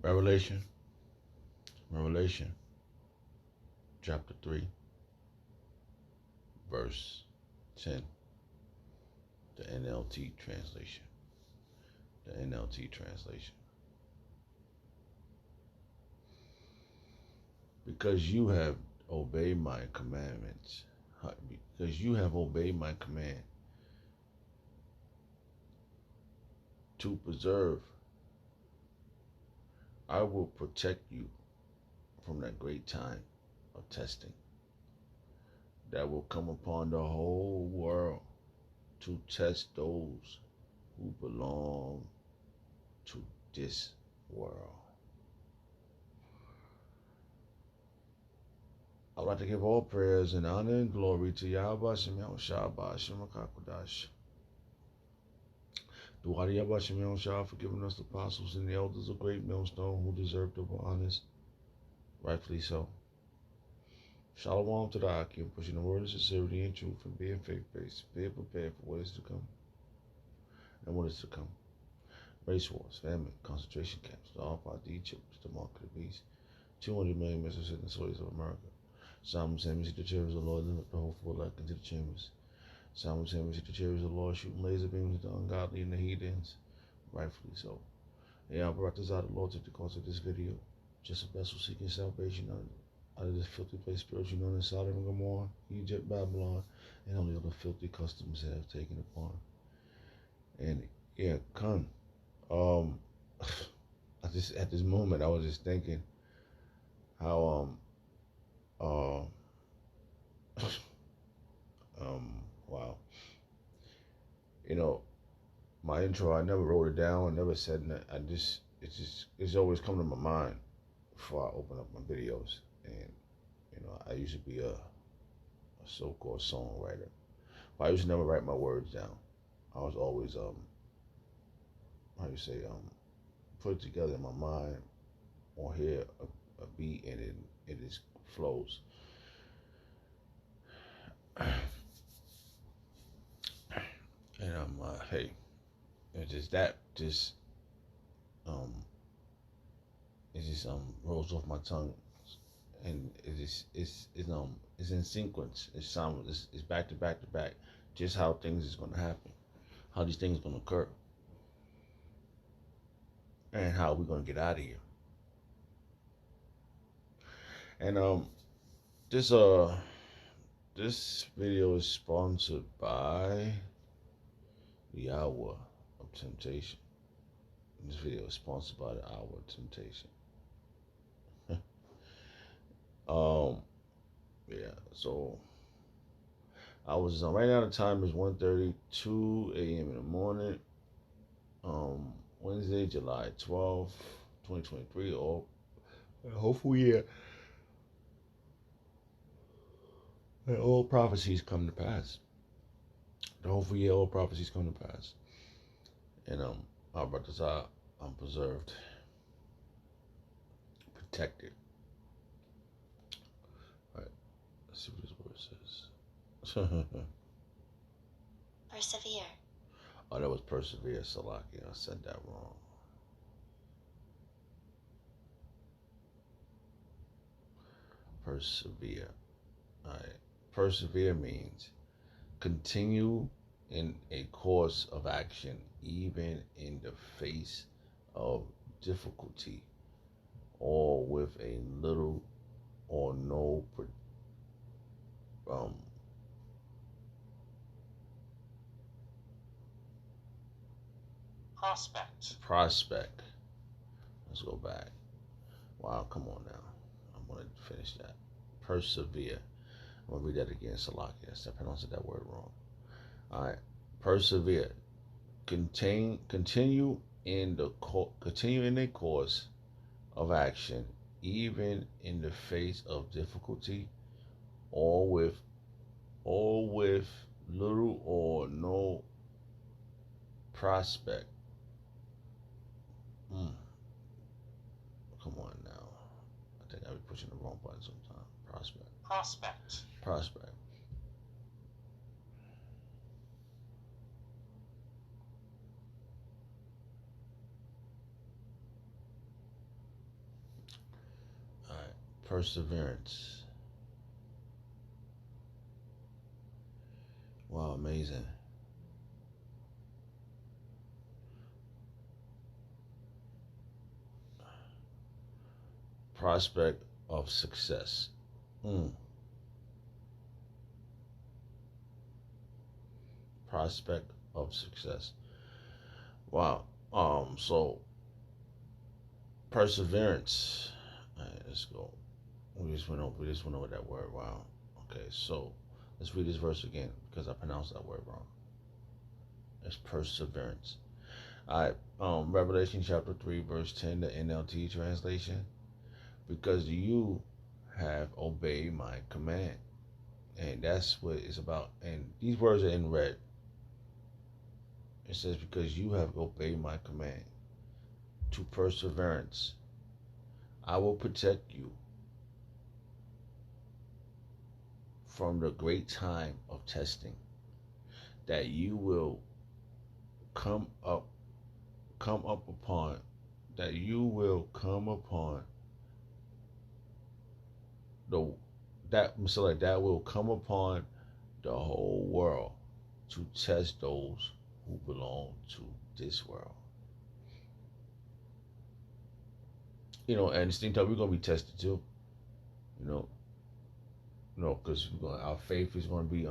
Revelation, Revelation, chapter 3, verse 10, the NLT translation. The NLT translation. Because you have obeyed my commandments, because you have obeyed my command to preserve, I will protect you from that great time of testing that will come upon the whole world to test those who belong to this world. I'd like to give all prayers and honor and glory to Yahweh Shem Shabbat Shemakakodash. Duwadi Yahweh Shem Shah for giving us the apostles and the elders of great millstone who deserve the honors, rightfully so. Shalom to the Akim, pushing the word of sincerity and truth and being faith-based, being prepared for what is to come and what is to come. Race wars, famine, concentration camps, the Al-Fadi chips, the mark of the beast, 200 million missiles in the soils of America. Simon Samuel, see the chariots of the Lord, and the hopeful elect into the chambers. Simon Samuel, see the chariots of the Lord, shooting laser beams at the ungodly and the heathens, rightfully so. Yeah, I brought this out, the Lord, took the course of this video. Just a vessel seeking salvation out of this filthy place, spiritually known as Sodom and Gomorrah, Egypt, Babylon, and all the other filthy customs that have taken upon. And yeah, at this moment, I was just thinking how wow, you know, my intro, I never wrote it down, I never said that. It's always come to my mind before I open up my videos. And I used to be a so-called songwriter, but I used to never write my words down. I was always put it together in my mind or hear a beat and it just flows. And hey, it's just rolls off my tongue, and it's in sequence. It's back to back to back, just how things is gonna happen, how these things gonna occur, and how we're gonna get out of here. And this video is sponsored by the Hour of Temptation. This video is sponsored by the Hour of Temptation. Yeah, so I was right now the time is 1:32 a.m. in the morning. Wednesday, July 12th, 2023. Hopefully, all prophecies come to pass. Hopefully, all prophecies come to pass. And our brothers are preserved, protected. All right, let's see what this word says. Persevere. Oh, that was persevere, Salaki. I said that wrong. Persevere. All right. Persevere means continue in a course of action, even in the face of difficulty, or with a little or no prospect. Let's go back. Wow, come on now. I'm going to finish that. Persevere. I'm going to read that again, Salaki. I pronounced that word wrong. All right. Persevere. Continue in a course of action, even in the face of difficulty, or with little or no prospect. Come on now. I think I'll be pushing the wrong button sometime. Prospect. Perseverance. Wow, amazing. Prospect of success. Mm. Prospect of success. Wow. So perseverance. All right, let's go. We just went over that word. Wow. Okay, so let's read this verse again because I pronounced that word wrong. It's perseverance. All right. Revelation chapter 3, verse 10, the NLT translation. Because you have obeyed my command. And that's what it's about. And these words are in red. It says, because you have obeyed my command to perseverance, I will protect you from the great time of testing that you will come up upon, that you will come upon the that will come upon the whole world to test those who belong to this world. And at the same time we're gonna be tested too. You know, because our faith is gonna be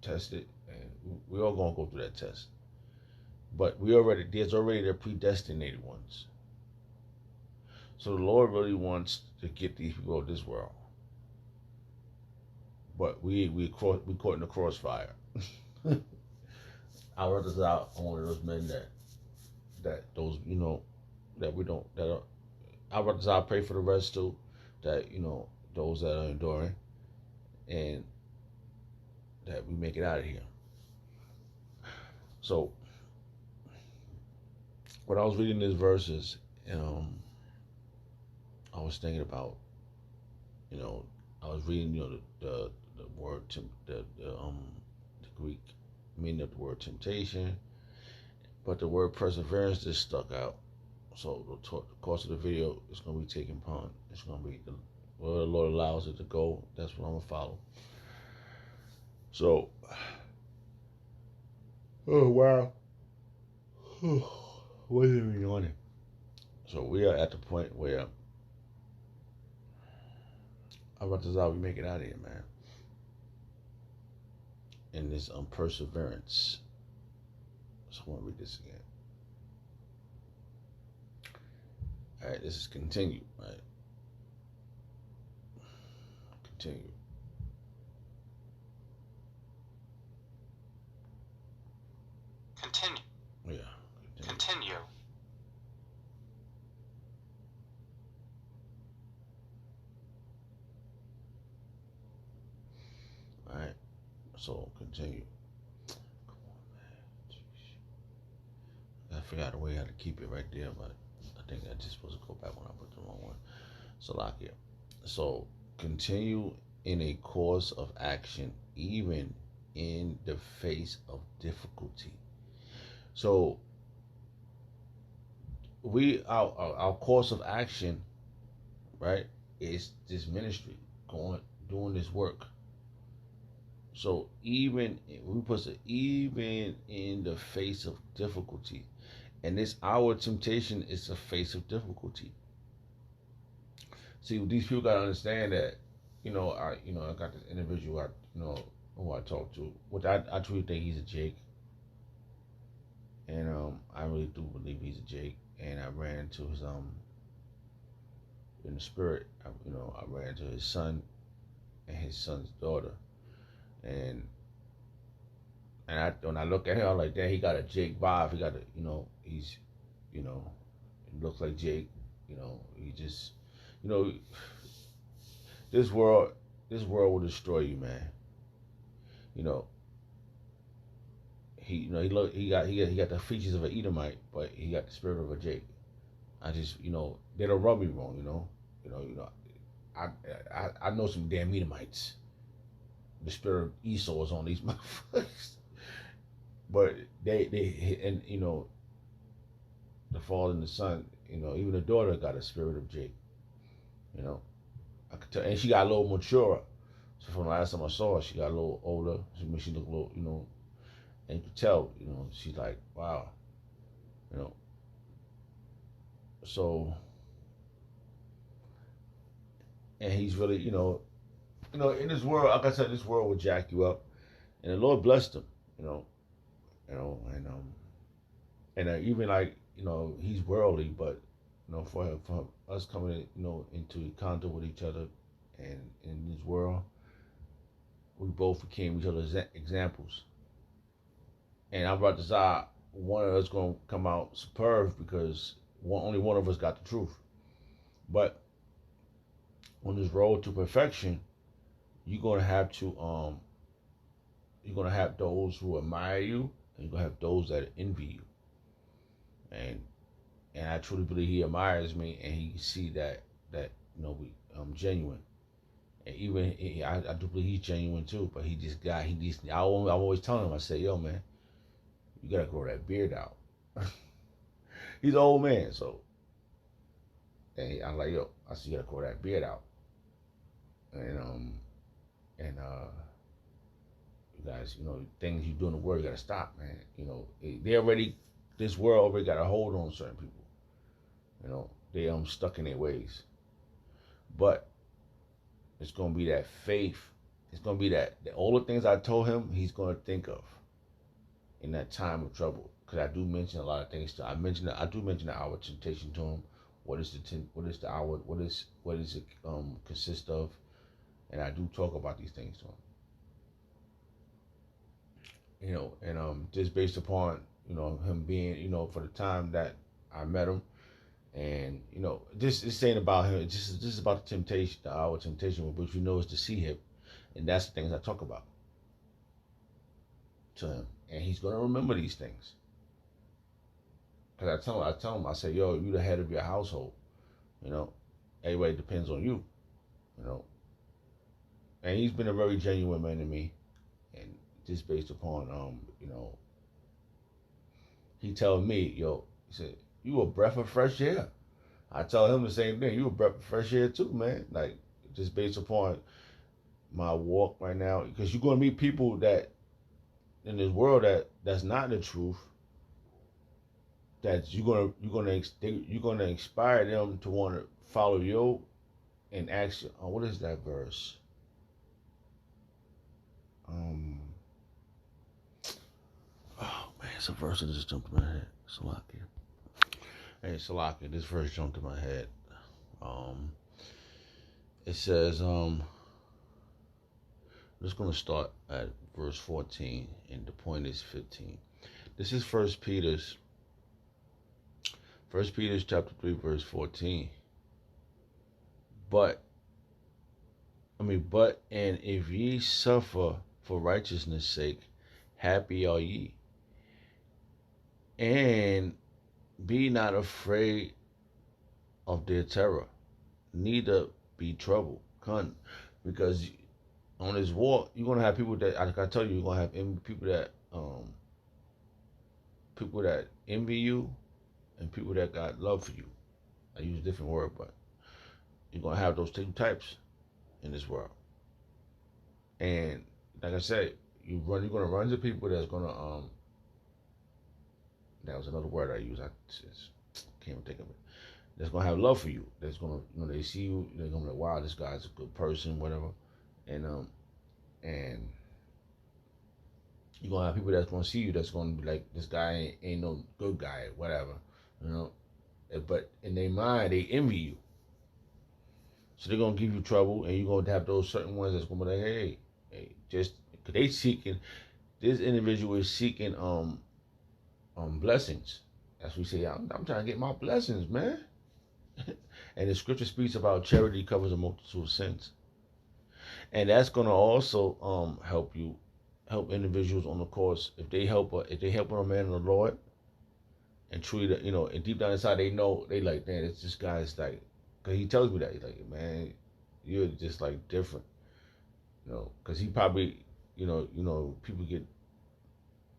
tested, and we're all gonna go through that test. But there's already the predestinated ones. So the Lord really wants to get these people of this world. But we caught in the crossfire. I rather out on one of those men that those that we don't that are, I rather I pray for the rest too, that those that are enduring, and that we make it out of here. So when I was reading these verses, I was thinking about, I was reading, the word the Greek meaning of the word temptation, but the word perseverance just stuck out. So the course of the video is going to be taken upon. It's going to be where the Lord allows it to go. That's what I'm going to follow. So, oh wow, what are we on? So we are at the point where I about to we make it out of here, man. In this perseverance. So I want to read this again. All right, this is continue, right? Continue. Continue. Yeah. Continue. All right. So continue. Come on, man. Jeez. I forgot the way how to keep it right there, but I think I just supposed to go back when I put the wrong one. Salakia. So continue in a course of action, even in the face of difficulty. So our course of action, right, is this ministry, doing this work. So even even in the face of difficulty, and this our temptation is the face of difficulty. See, these people gotta understand that, I got this individual who I talked to, which I truly think he's a Jake, and I really do believe he's a Jake, and I ran into his in the spirit, I ran into his son and his son's daughter, and when I look at him, I'm like, damn, he got a Jake vibe. He got he's, he looks like Jake. He just, you know, this world will destroy you, man. He got the features of an Edomite, but he got the spirit of a Jake. I just, they don't rub me wrong, I know some damn Edomites. The spirit of Esau is on these motherfuckers. But they and the father and the son, even the daughter got a spirit of Jake, And she got a little mature. So from the last time I saw her, she got a little older. She looked a little, and you could tell, she's like, wow, you know. So, and he's really, in this world, like I said, this world will jack you up, and the Lord blessed him, and even like, he's worldly, but for us coming, into contact with each other, and in this world, we both became each other's examples. And I'm about to say one of us gonna come out superb because only one of us got the truth. But on this road to perfection, you're gonna have those who admire you, and you're gonna have those that envy you. And I truly believe he admires me, and he can see that I'm genuine. And even I do believe he's genuine too. But I'm always telling him, I say, yo man, you gotta grow that beard out. He's an old man, so. And I'm like, yo, I said, you gotta grow that beard out. And you guys, things you do in the world, you gotta stop, man. This world already got a hold on certain people. They stuck in their ways. But it's gonna be that faith. It's gonna be all the things I told him, he's gonna think of in that time of trouble. Because I do mention a lot of things. I do mention the hour temptation to him. What is the hour? What is it consist of? And I do talk about these things to him. And just based upon him being for the time that I met him, and this ain't about him. This is about the temptation, the hour temptation, which is to see him, and that's the things I talk about to him, and he's gonna remember these things. Because I tell him, I say, yo, you the head of your household. Everybody depends on you. And he's been a very genuine man to me, and just based upon he telling me, yo, he said, you a breath of fresh air. I tell him the same thing. You a breath of fresh air too, man. Like, just based upon my walk right now, because you're gonna meet people that in this world that's not the truth. That you're gonna inspire them to want to follow you and ask, what is that verse? Oh man, it's a verse that just jumped in my head. Salakia. Hey, Salakia, this verse jumped in my head. It says, I'm just gonna start at verse 14, and the point is 15. This is First Peter's chapter 3, verse 14. But and if ye suffer for righteousness' sake, happy are ye. And be not afraid of their terror, neither be troubled. Because on this walk, you're gonna have people that, like I tell you, you're gonna have people that envy you, and people that got love for you. I use a different word, but you're gonna have those two types in this world. And like I said, you're gonna run into people that's gonna that was another word I used. I just can't even think of it. That's gonna have love for you. That's gonna they see you, they're gonna be like, wow, this guy's a good person, whatever. And you're gonna have people that's gonna see you that's gonna be like, this guy ain't no good guy, whatever. But in their mind, they envy you. So they're gonna give you trouble, and you're gonna have those certain ones that's gonna be like, hey, just because they seeking, this individual is seeking blessings. As we say, I'm trying to get my blessings, man. And the scripture speaks about charity covers a multitude of sins, and that's gonna also help individuals on the course if they help a man in the Lord, and truly, and deep down inside they know, they like, man, this guy's like, because he tells me that, he's like, man, you're just like different, because he probably, people get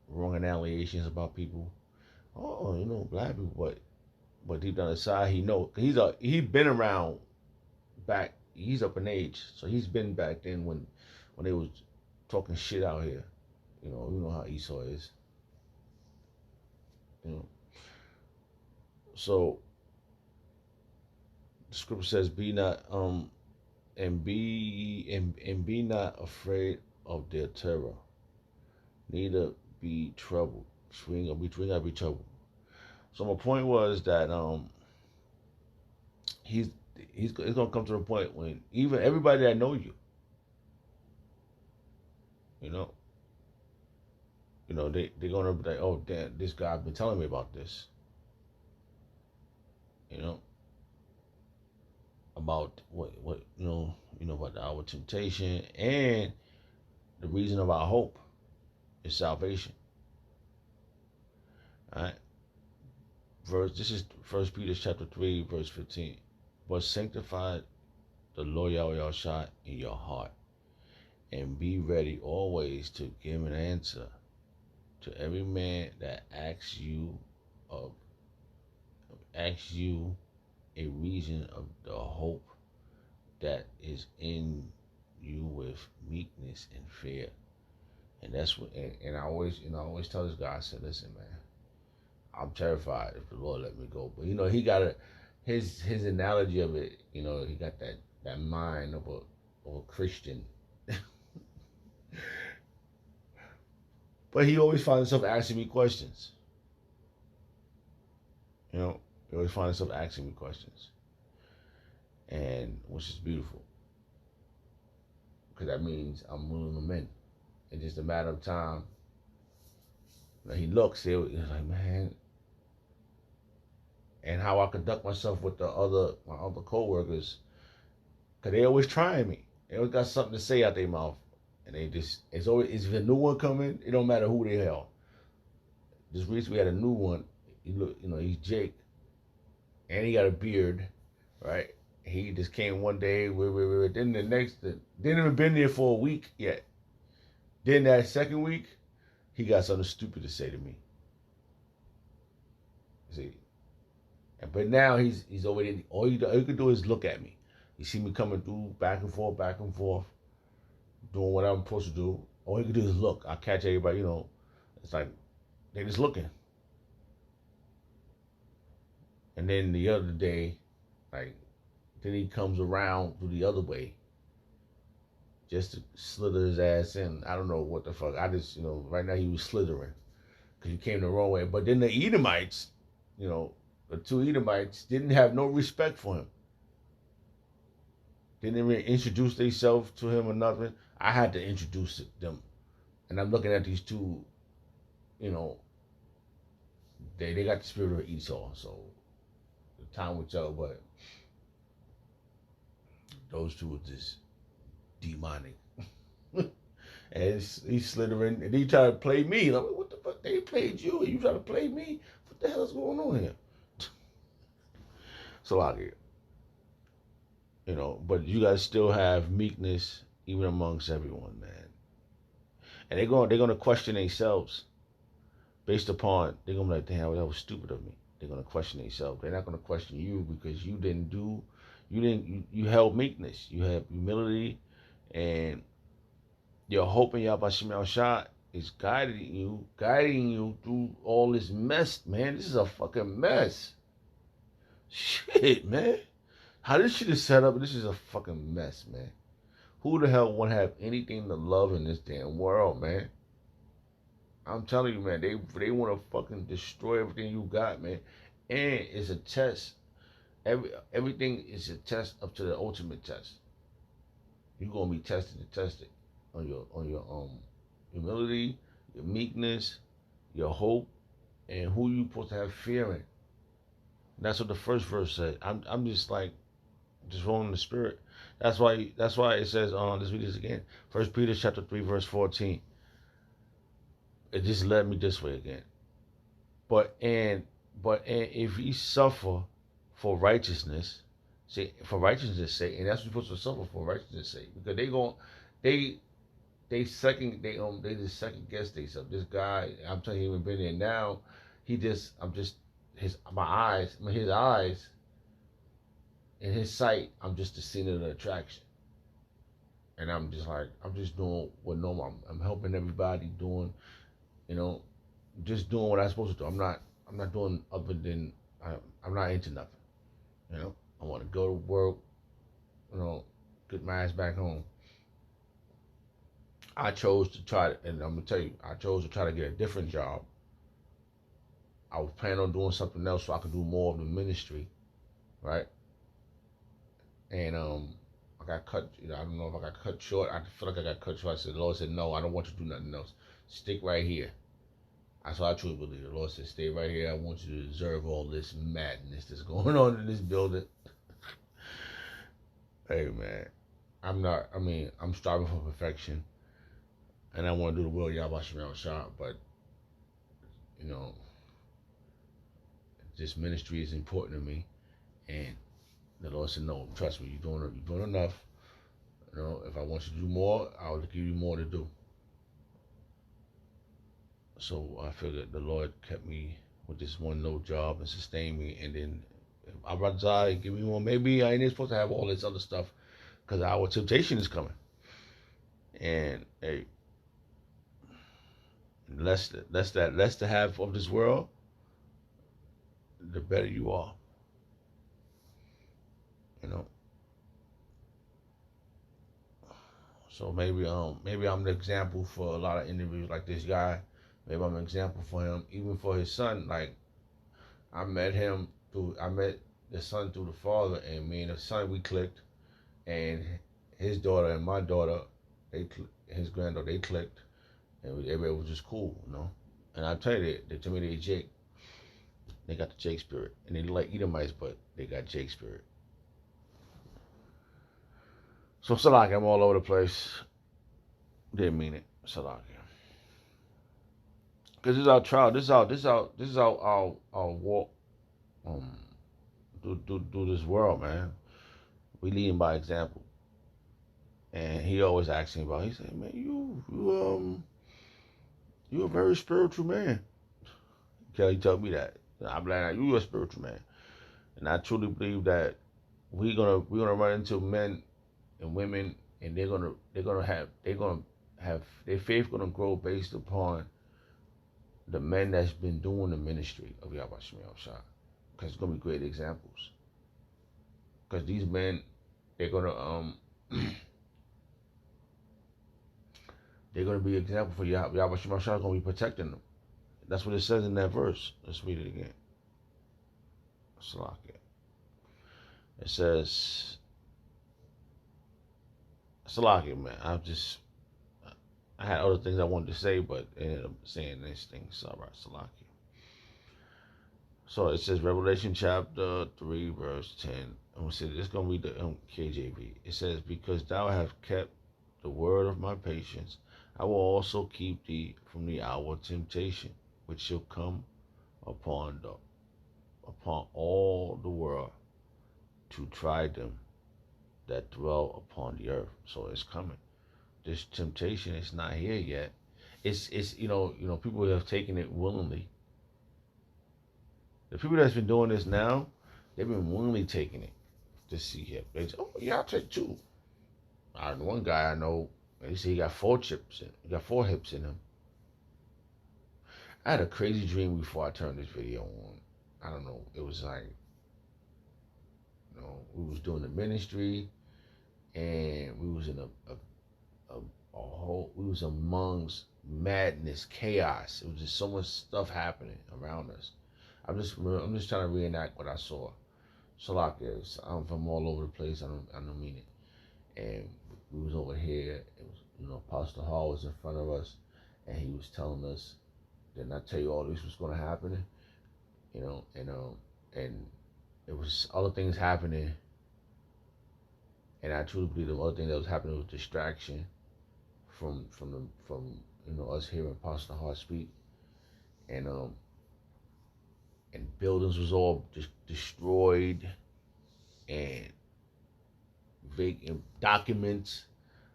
wrong annihilations about people. Oh, black people, but deep down inside he know, cause he been around back he's up in age, so he's been back then when they was talking shit out here. You know how Esau is. You know, so the scripture says, "Be not and be not afraid of their terror, neither be troubled. We not be troubled." So my point was that he's he's it's gonna come to the point when even everybody that know you, you know, they're gonna be like, oh damn, this guy been telling me about this, you know, about what about our temptation and the reason of our hope is salvation. All right, this is First Peter chapter 3 verse 15. But sanctify the Lord Yahweh Shai in your heart, and be ready always to give an answer to every man that of asks you a reason of the hope that is in you with meekness and fear. And that's what and I always tell this guy, I said, listen, man, I'm terrified if the Lord let me go. But he got his analogy of it, he got that mind of a Christian. But he always finds himself asking me questions. He always finds himself asking me questions. And which is beautiful. Because that means I'm willing him in. It's just a matter of time. He looks, he's like, man. And how I conduct myself with my other co-workers. Because they always trying me. They always got something to say out their mouth. And it's a new one coming, it don't matter who they hell. Just recently we had a new one. He look, he's Jake. And he got a beard, right? He just came one day, then the next, didn't even been there for a week yet. Then that second week, he got something stupid to say to me. See, but now he's already, all you can do is look at me. You see me coming through, back and forth, doing what I'm supposed to do. All you can do is look. I catch everybody, it's like, they just looking. And then the other day, like, then he comes around through the other way just to slither his ass in. I don't know what the fuck. I just, right now he was slithering because he came the wrong way. But then the Edomites, the two Edomites didn't have no respect for him. Didn't even introduce themselves to him or nothing. I had to introduce them. And I'm looking at these two, they got the spirit of Esau. So the time will tell, but those two were just demonic. And he's slithering, and he tried to play me. Like, what the fuck? They played you, and you try to play me? What the hell is going on here? So out here, but you guys still have meekness even amongst everyone, man. And they're gonna question themselves based upon, they're gonna be like, damn, that was stupid of me. They're gonna question themselves. They're not gonna question you because you held meekness. You have humility, and your hope in Yahweh Shai Shai is guiding you through all this mess, man. This is a fucking mess. Shit, man. How this shit is set up, this is a fucking mess, man. Who the hell want to have anything to love in this damn world, man? I'm telling you, man, they want to fucking destroy everything you got, man. And it's a test. Everything is a test up to the ultimate test. You're gonna be tested and tested on your humility, your meekness, your hope, and who you supposed to have fear in. That's what the first verse said. I'm just like, just rolling the spirit. That's why it says, let's read this again. First Peter chapter 3 verse 14. It just led me this way again. But if you suffer for righteousness, for righteousness' sake, and that's what you're supposed to suffer for righteousness' sake, because they just second guess themselves. This guy, I'm telling you, he even been there now. His eyes, in his sight, I'm just the scene of the attraction. And I'm just doing what normal. I'm helping everybody doing, you know, just doing what I'm supposed to do. I'm not doing other than I'm not into nothing. You know, I want to go to work. You know, get my ass back home. I chose to try, and I'm gonna tell you, I chose to try to get a different job. I was planning on doing something else so I could do more of the ministry, right? And I got cut. You know, I don't know if I got cut short. I feel like I got cut short. I said, the Lord said, no, I don't want you to do nothing else. Stick right here. That's what I truly believe. The Lord said, stay right here. I want you to observe all this madness that's going on in this building. Hey, man. I'm striving for perfection. And I want to do the will of Yahweh Shem Shah. But, you know, this ministry is important to me. And the Lord said, no, trust me, you're doing enough. You know, if I want you to do more, I'll give you more to do. So I figured the Lord kept me with this one little job and sustained me. And then I rather die, give me more. Maybe I ain't supposed to have all this other stuff because our temptation is coming. And hey, less the have of this world, the better you are. You know. So maybe I'm the example for a lot of individuals like this guy. Maybe I'm an example for him, even for his son. Like I met the son through the father, and me and the son we clicked, and his daughter and my daughter, his granddaughter, they clicked, and everybody was just cool, you know. And I tell you, to me they Jake, they got the Jake spirit, and they like Edomites, but they got Jake spirit. So Salaki, I'm all over the place. Didn't mean it, Salaki. Cause this is our trial. This is our walk. Do this world, man. We leading by example. And he always asks me about. He said, "Man, you a very spiritual man." Kelly told me that. I'm like, "You a spiritual man," and I truly believe that we're gonna run into men and women, and they're gonna have their faith gonna grow based upon the men that's been doing the ministry of Yahweh Shemel Shah. Because it's gonna be great examples. Because these men, they're gonna they're gonna be an example for Yahweh Shemel Shah. Gonna be protecting them. That's what it says in that verse. Let's read it again. Salakia. It says, Salakia, man. I had other things I wanted to say, but I ended up saying these things. All right, Salakia. So it says Revelation chapter 3, verse 10. I'm going to say this. It's going to read the KJV. It says, because thou hast kept the word of my patience, I will also keep thee from the hour of temptation, which shall come upon all the world to try them that dwell upon the earth. So it's coming. This temptation is not here yet. It's people have taken it willingly. The people that's been doing this now, they've been willingly taking it to see him. They say, oh yeah, I'll take two. One guy I know, they say he got 4 hips in him. I had a crazy dream before I turned this video on. I don't know. It was like, we was doing the ministry, and we was in we was amongst madness, chaos. It was just so much stuff happening around us. I'm just trying to reenact what I saw. Salak is I'm from all over the place. I don't mean it. And we was over here. It was Pastor Hall was in front of us, and he was telling us, "Didn't I tell you all this was going to happen?" And it was other things happening. And I truly believe the other thing that was happening was distraction from us hearing Pastor Hart speak, and buildings was all just destroyed, and vacant documents,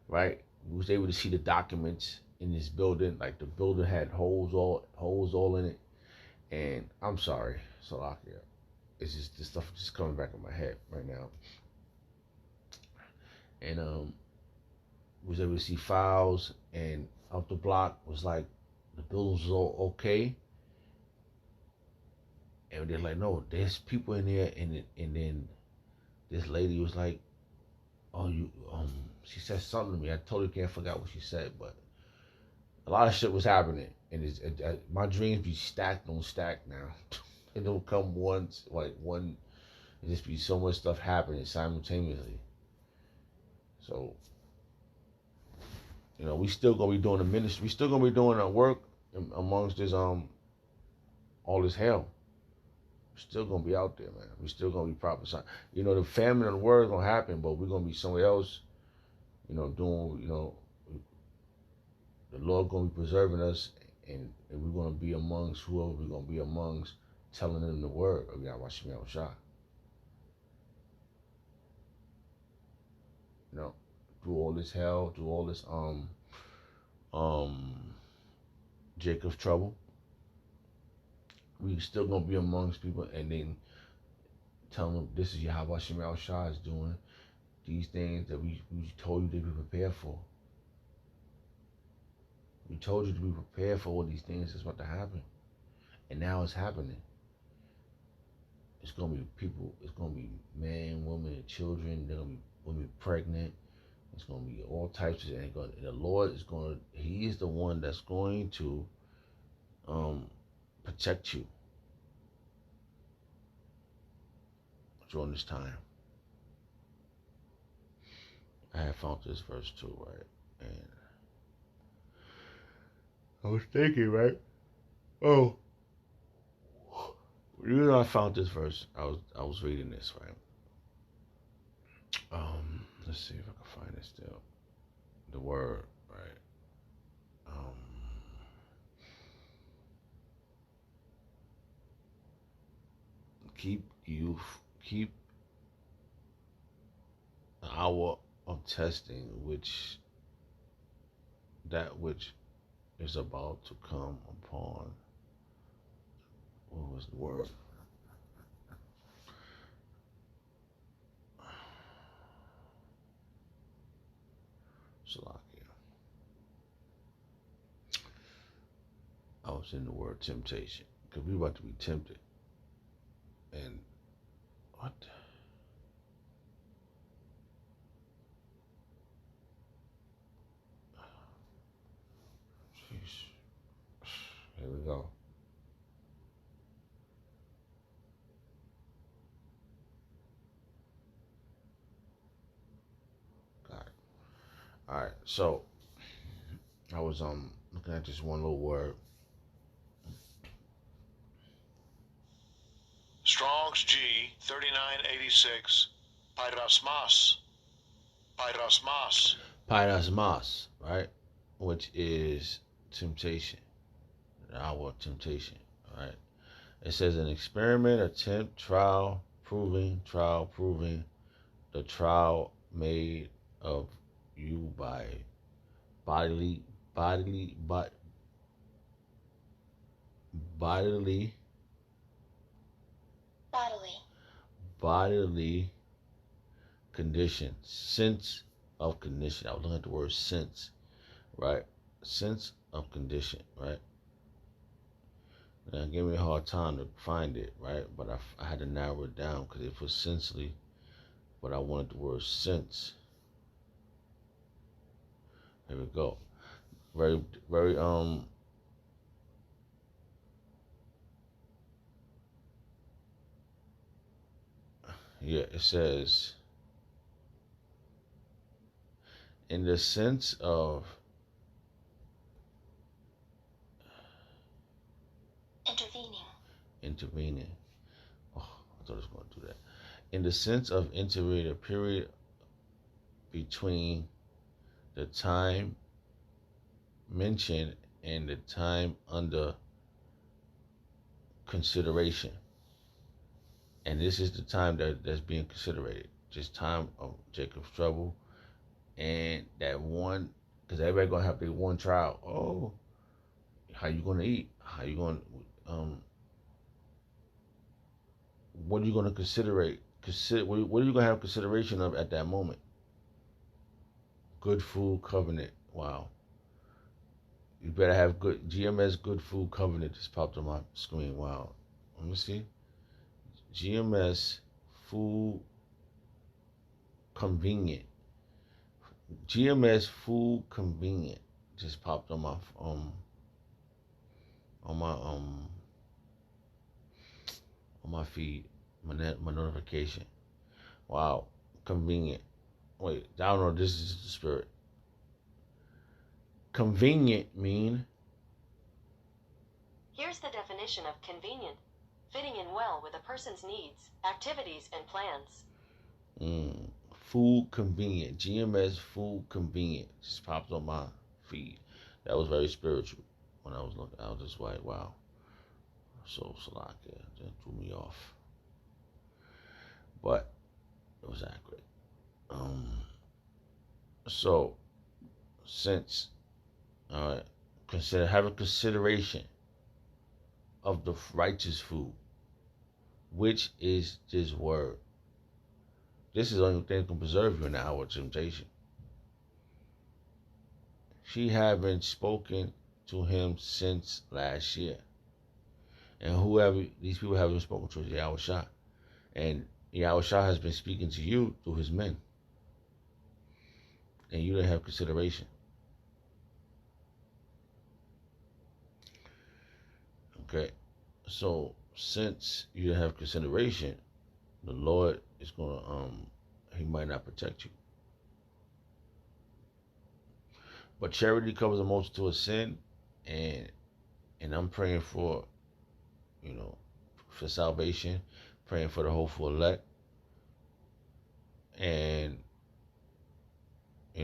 right? We was able to see the documents in this building, like the building had holes all in it, and I'm sorry, Salakia, it's just this stuff just coming back in my head right now. and was able to see files, and out the block was like the buildings was all okay, and they're like, no, there's people in there, and then this lady was like, oh, you she said something to me. I totally can't forget what she said, but a lot of shit was happening, and my dreams be stacked on stack now. It don't come once, like one. It just be so much stuff happening simultaneously. So we still gonna be doing the ministry. We still gonna be doing our work amongst this all this hell. We're still gonna be out there, man. We still gonna be prophesying. The famine of the word is gonna happen, but we're gonna be somewhere else. Doing the Lord gonna be preserving us, and we're gonna be amongst whoever we're gonna be amongst, telling them the word of Yahweh Shem Shah. Through all this hell, through all this Jacob's trouble, we still gonna be amongst people, and then telling them this is Yahweh Shem Shah is doing these things that we told you to be prepared for. We told you to be prepared for all these things that's about to happen, and now it's happening. It's gonna be people. It's gonna be men, women, and children. They're gonna be women pregnant. It's gonna be all types of things. The Lord is gonna. He is the one that's going to protect you during this time. I have found this verse too, right? And I was thinking, right? Oh, I found this verse. I was reading this, right? Let's see if I can find it still. The word, right? Keep an hour of testing, that which is about to come upon. What was the word? Salakia. I was in the word temptation, because we about to be tempted. And what? Jeez. Here we go. Got it. All right. So I was looking at this one little word. Strong's G 3986 Pyrasmas. Pyrasmas, right? Which is temptation. The hour of temptation. All right. It says an experiment, attempt, trial, proving, the trial made of you by bodily bodily bodily condition, sense of condition. I was looking at the word sense, right? Sense of condition, right? Now, it gave me a hard time to find it, right? But I had to narrow it down because it was sensely, but I wanted the word sense. Here we go. Very, very, yeah, it says, in the sense of intervening. Oh, I thought I was going to do that. In the sense of intervening, a period between the time mentioned and the time under consideration. And this is the time that's being considered. Just time of Jacob's trouble. And that one, because everybody going to have their one trial. Oh, how you going to eat? How you going to, what are you going to consider? What are you going to have consideration of at that moment? Good Food Covenant. Wow. You better have good GMS Good Food Covenant just popped on my screen. Wow. Let me see. GMS Food Convenient. GMS Food Convenient just popped on my on my feed, my notification. Wow, convenient. Wait, I don't know. This is the spirit. Convenient mean. Here's the definition of convenient: fitting in well with a person's needs, activities, and plans. Food convenient. GMS Food Convenient just popped on my feed. That was very spiritual. When I was looking, I was just like, wow. So Salakia, that threw me off. But it was accurate. So since have a consideration of the righteous food, which is this word. This is the only thing that can preserve you in the hour of temptation. She haven't spoken to him since last year. And whoever these people haven't spoken to is Yahweh Shah. And Yahweh Shah has been speaking to you through his men. And you didn't have consideration. Okay. So since you didn't have consideration, the Lord is gonna he might not protect you. But charity covers a multitude of sin, and I'm praying for, for salvation, praying for the hopeful elect, and the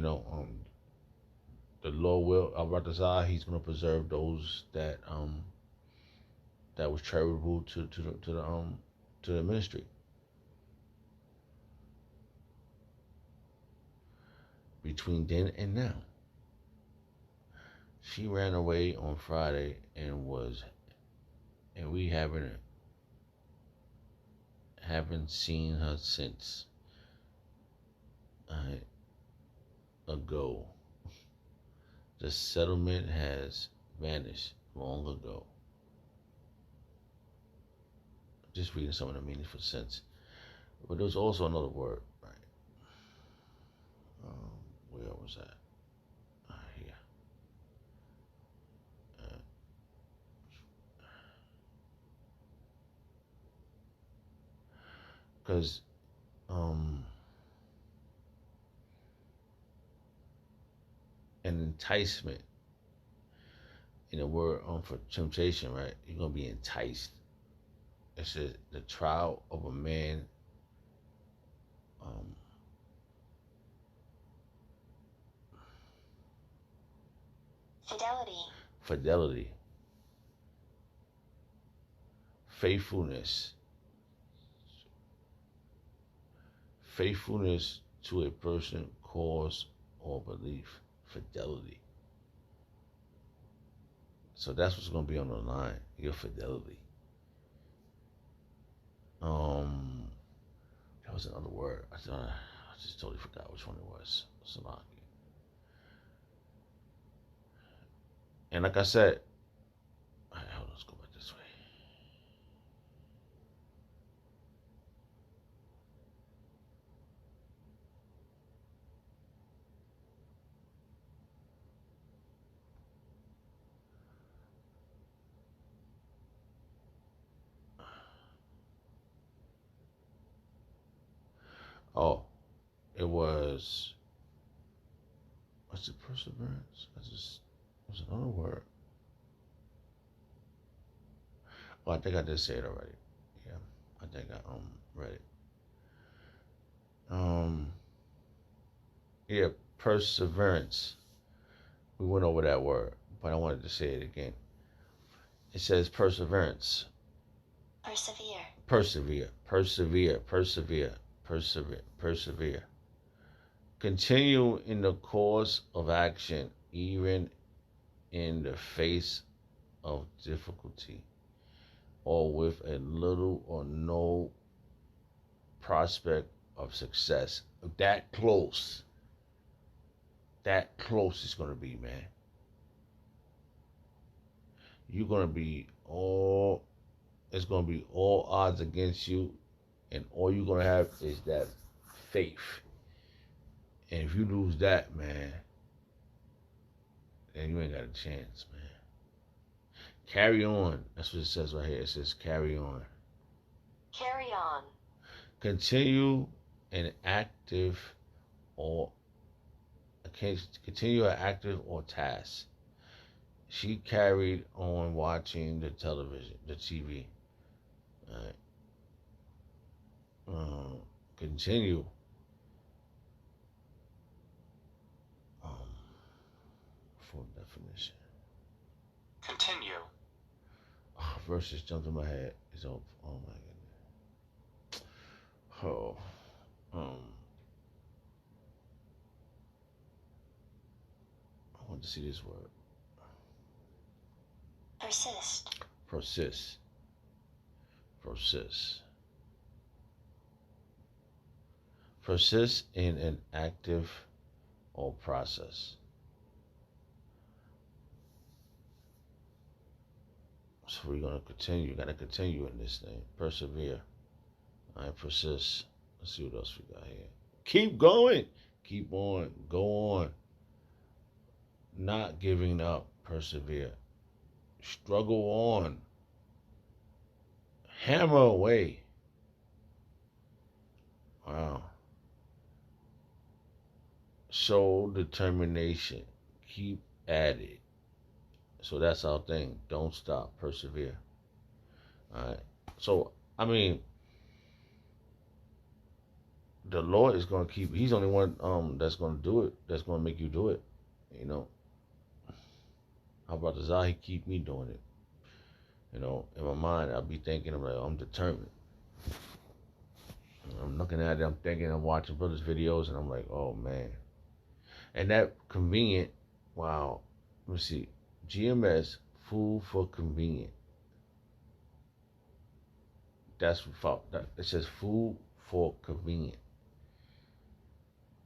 Lord will Al-Ratazah, he's gonna preserve those that was charitable to the ministry. Between then and now. She ran away on Friday and we haven't seen her since ago. The settlement has vanished long ago. Just reading some of the meanings for sense. But there was also another word, right? Where was that? Here. Because an enticement in the word for temptation, right? You're gonna be enticed. It says the trial of a man fidelity, faithfulness to a person, cause, or belief, fidelity. So that's what's going to be on the line, your fidelity. That was another word. I just totally forgot which one it was. Salaki. And like I said, hold on, let's go back this way. Oh, it was. What's it? Perseverance. It was another word. Oh, I think I did say it already. Yeah, I think I read it. Yeah, perseverance. We went over that word, but I wanted to say it again. It says perseverance. Persevere. Continue in the course of action, even in the face of difficulty, or with a little or no prospect of success. That close. that close it's gonna be, man. You're gonna be all. It's gonna be all odds against you, and all you're gonna have is that faith. And if you lose that, man, then you ain't got a chance, man. Carry on. That's what it says right here. It says carry on. Carry on. Continue an active or continue an active or task. She carried on watching the television, the TV. Right. Continue. Full definition. Continue. Oh, verse just jumped in my head. It's all. Oh my goodness. Oh. I want to see this word. Persist. Persist. Persist. Persist in an active or process. So we're going to continue. You got to continue in this thing. Persevere. All right, persist. Let's see what else we got here. Keep going. Keep on. Go on. Not giving up. Persevere. Struggle on. Hammer away. Wow. Show determination. Keep at it. So that's our thing. Don't stop. Persevere. All right. So, I mean, the Lord is going to keep. He's the only one that's going to do it. That's going to make you do it. You know. How about the Zah? He keep me doing it. You know, in my mind, I'll be thinking, I'm determined. I'm looking at it, I'm thinking, I'm watching brothers' videos, and I'm like, oh, man. And that convenient, wow. Let me see. GMS, food for convenient. That's what it says food for convenient.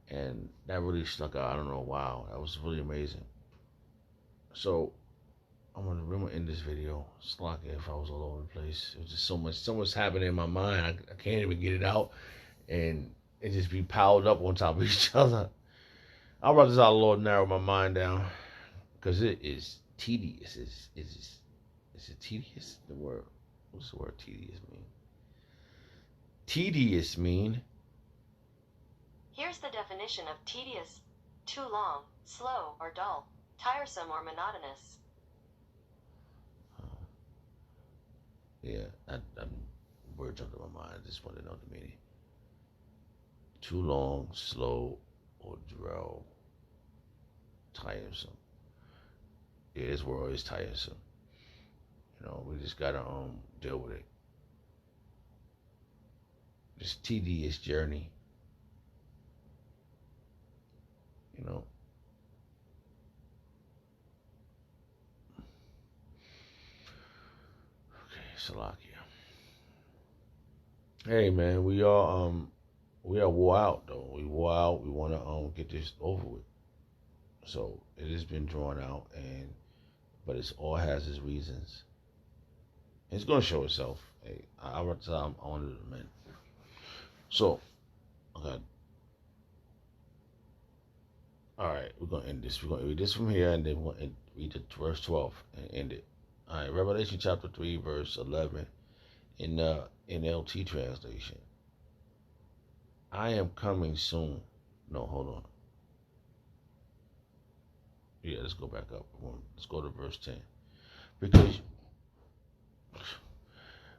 And that really stuck out. I don't know, wow. That was really amazing. So, I'm gonna end this video. It's like if I was all over the place. It was just so much happening in my mind. I can't even get it out, and it just be piled up on top of each other. I'd rather just our Lord narrow my mind down, because it is tedious. Is it tedious? The word. What's the word tedious mean? Tedious mean. Here's the definition of tedious: too long, slow, or dull, tiresome, or monotonous. Yeah, that word jumped in my mind. I just wanted to know the meaning. Too long, slow, or dull, tiresome. Yeah, this world is tiresome. You know, we just gotta deal with it. This tedious journey. You know. Salakia. Hey man, we are wore out though. We wore out. We want to get this over with. So it has been drawn out, but it's all has its reasons. It's gonna show itself. Hey, I want to on it, man. So, okay. All right, we're gonna end this. We're gonna read this from here, and then we're gonna read the verse 12 and end it. All right, Revelation chapter 3, verse 11, in the NLT translation. I am coming soon. No, hold on. Yeah, let's go back up. Let's go to verse 10.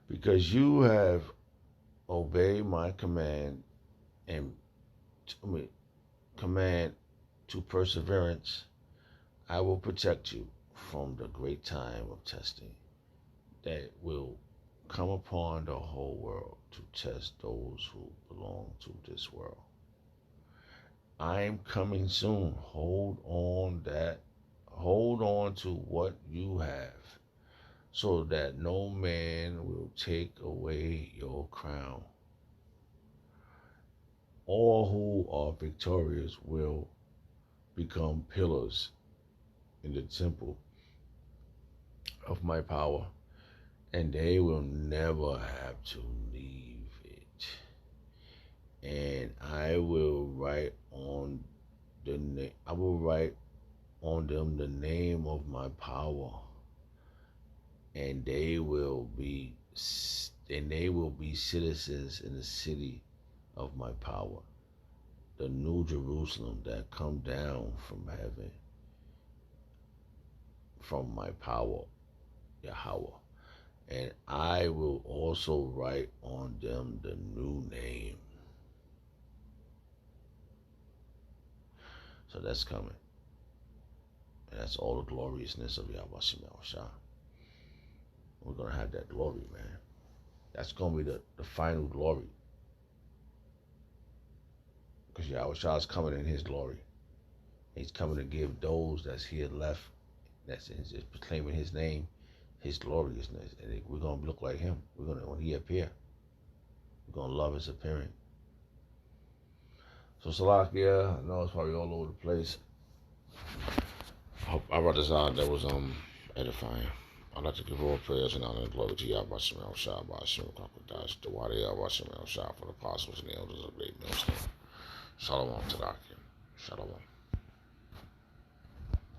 Because you have obeyed my command and command to perseverance, I will protect you from the great time of testing that will come upon the whole world to test those who belong to this world. I am coming soon. Hold on to what you have, so that no man will take away your crown. All who are victorious will become pillars in the temple of my power, and they will never have to leave it. And I will write on them the name of my power, and they will be citizens in the city of my power, the new Jerusalem that come down from heaven, from my power, Yahweh. And I will also write on them the new name. So that's coming. And that's all the gloriousness of Yahweh Shemel Shah. We're going to have that glory, man. That's going to be the final glory. Because Yahweh Shah is coming in his glory. He's coming to give those that's here left, that's proclaiming his name, his gloriousness. And we're going to look like him. When he appear, we're going to love his appearing. So Salakia, I know it's probably all over the place. I brought this out that was edifying. I'd like to give all prayers and honor and glory to Yahweh Shemel Shah, Ba'ashem Kakodash, the Wadi Yahweh Shemel Shah, for the apostles and the elders of Great Millstone. Shalom to Shalom.